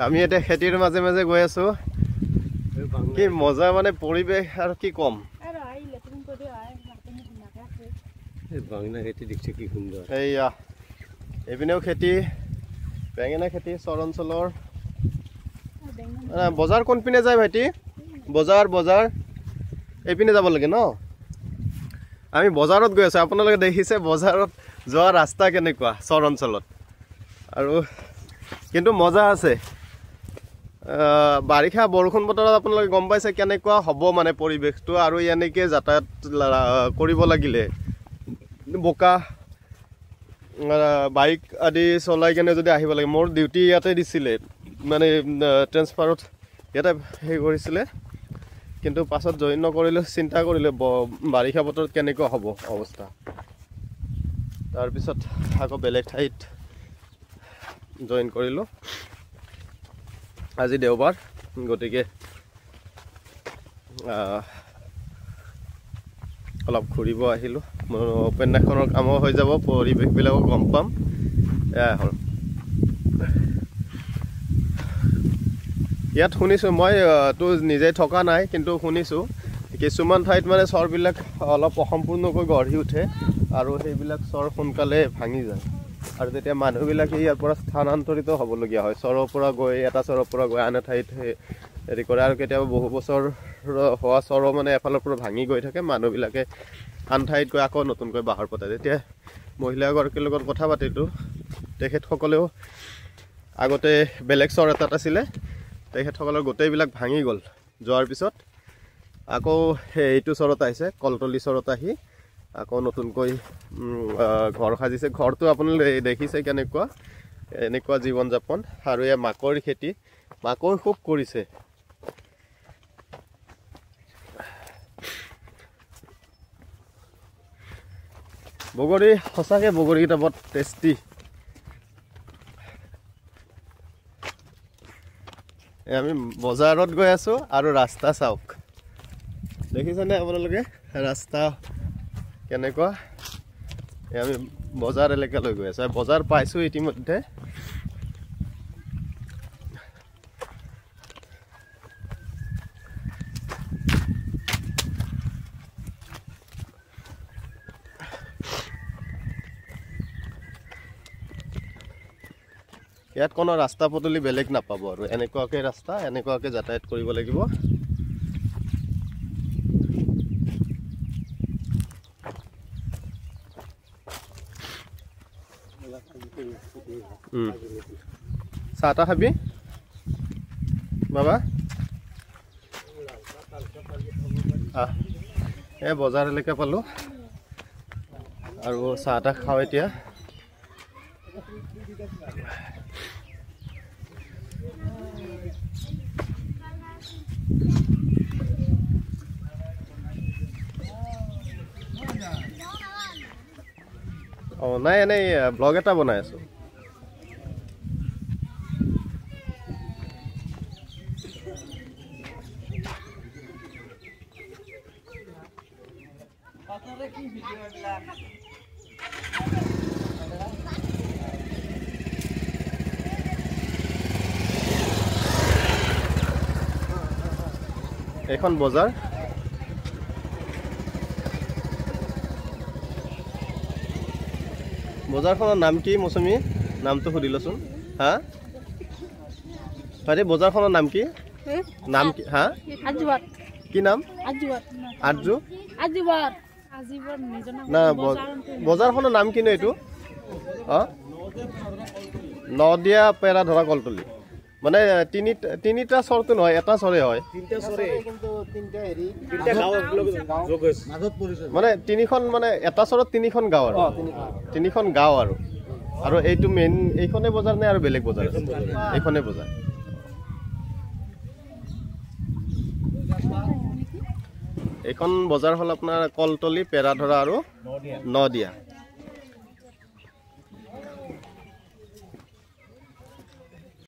আমি এতিয়া খেতিৰ মাজে মাজে গৈ আছো কি মজা মানে পৰিবেশ আৰু কি কম বাংলা খেতি দেখছে কি সুন্দৰ এইয়া এইপিনেও খেতি বেঙেনা খেতি চৰ অঞ্চলৰ বজাৰ কোনপিনে যায় ভাইটি বজাৰ এইপিনে যাব লাগে ন আমি বজাৰত গৈ আছো আপোনালোকে দেখিছে বজাৰত যোৱা ৰাস্তা কেনেকুৱা চৰ অঞ্চলত আৰু কিন্তু মজা আছে বাৰিষা বৰষুণ বতৰত আপোনালোকে গম পাইছে কেনেকুৱা হ'ব মানে পৰিৱেশটো আৰু এনেকৈ যাতায়াত কৰিব লাগিলে বোকা বাইক আদি চলাই কেনে যদি আহিব লাগে মোৰ ডিউটি ইয়াতে দিছিলে মানে ট্ৰেন্সফাৰত ইয়াতে হেৰি কৰিছিলে কিন্তু পাছত জইন নকৰিলে চিন্তা কৰিলে বাৰিষা বতৰত কেনেকুৱা হ'ব অৱস্থা তাৰপিছত আকৌ বেলেগ ঠাইত জইন কৰিলোঁ আজি দেওবাৰ গতিকে অলপ ঘূৰিব আহিলোঁ মোৰ উপন্যাসখনৰ কামো হৈ যাব পৰিৱেশবিলাকো গম পাম এয়া হ'ল ইয়াত শুনিছোঁ মই তো নিজে থকা নাই কিন্তু শুনিছোঁ কিছুমান ঠাইত মানে চৰবিলাক অলপ অসম্পূৰ্ণকৈ গঢ়ি উঠে আৰু সেইবিলাক চৰ সোনকালে ভাঙি যায় আৰু তেতিয়া মানুহবিলাকে ইয়াৰ পৰা স্থানান্তৰিত হ'বলগীয়া হয় চৰৰ পৰা গৈ এটা চৰৰ পৰা গৈ আন এঠাইত হেৰি কৰে আৰু কেতিয়াবা বহু বছৰ হোৱা চৰ মানে এফালৰ পৰা ভাঙি গৈ থাকে মানুহবিলাকে আন ঠাইত গৈ আকৌ নতুনকৈ বাহৰ পতায় তেতিয়া মহিলাগৰাকীৰ লগত কথা পাতিলোঁ তেখেতসকলেও আগতে বেলেগ চৰ এটাত আছিলে তেখেতসকলৰ গোটেইবিলাক ভাঙি গ'ল যোৱাৰ পিছত আকৌ এইটো চৰত আহিছে কলতলি চৰত আহি আকৌ নতুনকৈ ঘৰ সাজিছে ঘৰটো আপোনালোকে দেখিছে কেনেকুৱা এনেকুৱা জীৱন যাপন আৰু এয়া মাকৈ খেতি মাকৈ খুব কৰিছে বগৰী সঁচাকৈ বগৰীকেইটা বৰ টেষ্টি আমি বজাৰত গৈ আছো আৰু ৰাস্তা চাওক দেখিছেনে আপোনালোকে ৰাস্তা কেনেকুৱা আমি বজাৰ এলেকালৈ গৈ আছো বজাৰ পাইছোঁ ইতিমধ্যে ইয়াত কোনো ৰাস্তা পদূলি বেলেগ নাপাব আৰু এনেকুৱাকৈ ৰাস্তা এনেকুৱাকৈ যাতায়াত কৰিব লাগিব চাহ তাহ খাবি বাবা এই বজাৰ এলেকা পালোঁ আৰু চাহ তাহ খাওঁ এতিয়া নাই এনেই ব্লগ এটা বনাই আছো এখন বজাৰ বজাৰখনৰ নাম কি মৌচুমী নামটো সুধি লচোন হা ভাইটি বজাৰখনৰ নাম কি নাম কি হা কি নাম আজু না বজাৰখনৰ নাম কিনো এইটো নদিয়া পেৰা ধৰা কলতলি মানে তিনিটা চৰটো নহয় এটা চৰে হয় মানে তিনিখন মানে এটা চৰত তিনিখন গাঁও আৰু তিনিখন গাঁও আৰু এইটো মেইন এইখনে বজাৰ নে আৰু বেলেগ বজাৰ এইখনে বজাৰ এইখন বজাৰ হ'ল আপোনাৰ কলতলি পেৰাধৰা আৰু নদিয়া